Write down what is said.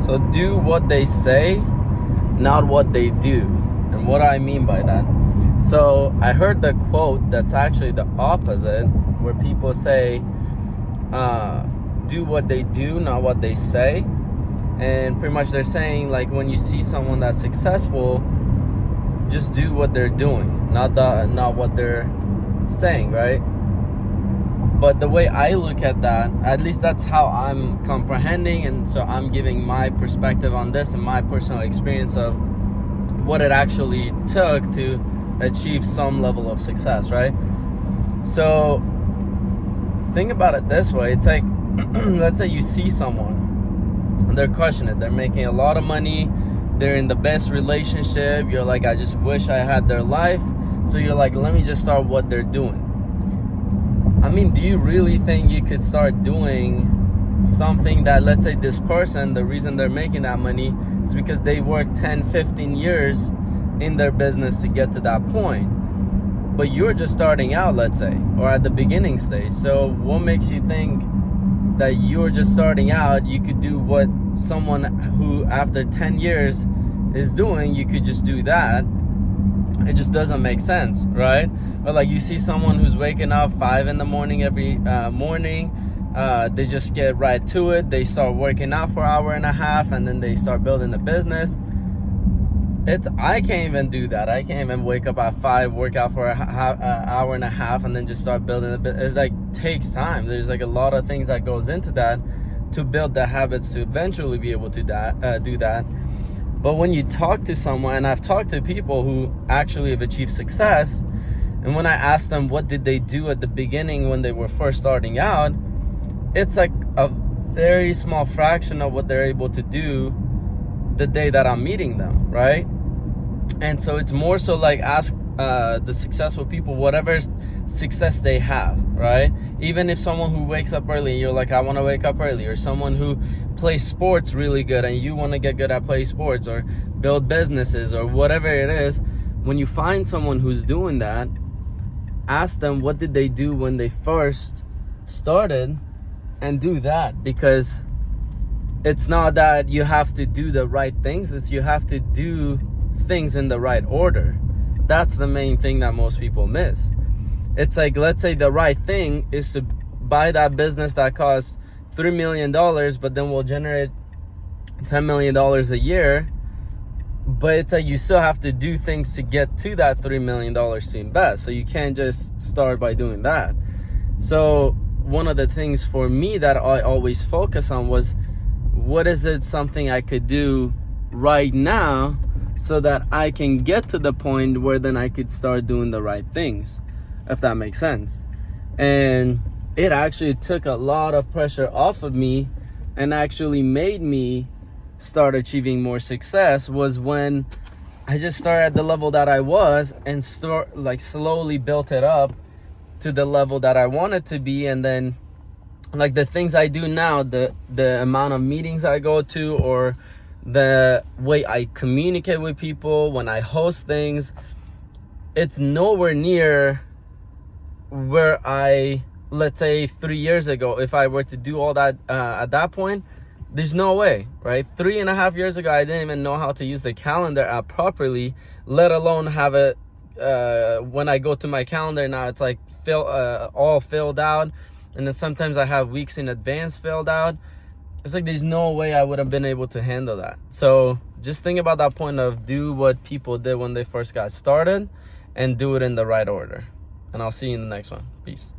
So do what they say, not what they do. And what do I mean by that? So I heard the quote that's actually the opposite, where people say, do what they do, not what they say. And pretty much they're saying, like, when you see someone that's successful, just do what they're doing, not what they're saying, right? But the way I look at that, at least that's how I'm comprehending, and so I'm giving my perspective on this and my personal experience of what it actually took to achieve some level of success, right? So think about it this way. It's like, let's say you see someone and they're crushing it, they're making a lot of money, they're in the best relationship, you're like, I just wish I had their life. So you're like, let me just start what they're doing. I mean, do you really think you could start doing something that, let's say this person, the reason they're making that money is because they worked 10, 15 years in their business to get to that point. But you're just starting out, let's say, or at the beginning stage. So what makes you think that you're just starting out, you could do what someone who after 10 years is doing, you could just do that? It just doesn't make sense, right? Or like you see someone who's waking up 5 in the morning every morning, they just get right to it, they start working out for an hour and a half, and then they start building a business. I can't even do that. I can't even wake up at 5, work out for an hour and a half, and then just start building a bit. It like takes time. There's like a lot of things that goes into that to build the habits to eventually be able to do that. But when you talk to someone, and I've talked to people who actually have achieved success, and when I ask them what did they do at the beginning when they were first starting out, it's like a very small fraction of what they're able to do the day that I'm meeting them, right? And so it's more so like ask the successful people whatever success they have, right? Even if someone who wakes up early, you're like, I want to wake up early, or someone who plays sports really good and you want to get good at playing sports, or build businesses, or whatever it is, when you find someone who's doing that, ask them what did they do when they first started, and do that. Because it's not that you have to do the right things, it's you have to do things in the right order. That's the main thing that most people miss. It's like, let's say the right thing is to buy that business that costs $3 million, but then will generate $10 million a year. But it's like you still have to do things to get to that $3 million to invest. So you can't just start by doing that. So one of the things for me that I always focus on was, what is it something I could do right now so that I can get to the point where then I could start doing the right things, if that makes sense. And it actually took a lot of pressure off of me and actually made me start achieving more success, was when I just started at the level that I was and slowly built it up to the level that I wanted to be. And then like the things I do now, the amount of meetings I go to, or the way I communicate with people when I host things, it's nowhere near where let's say 3 years ago, if I were to do all that at that point, there's no way, right? 3.5 years ago, I didn't even know how to use the calendar app properly, let alone have it. When I go to my calendar now, it's like all filled out. And then sometimes I have weeks in advance filled out. It's like there's no way I would have been able to handle that. So just think about that point of do what people did when they first got started, and do it in the right order. And I'll see you in the next one. Peace.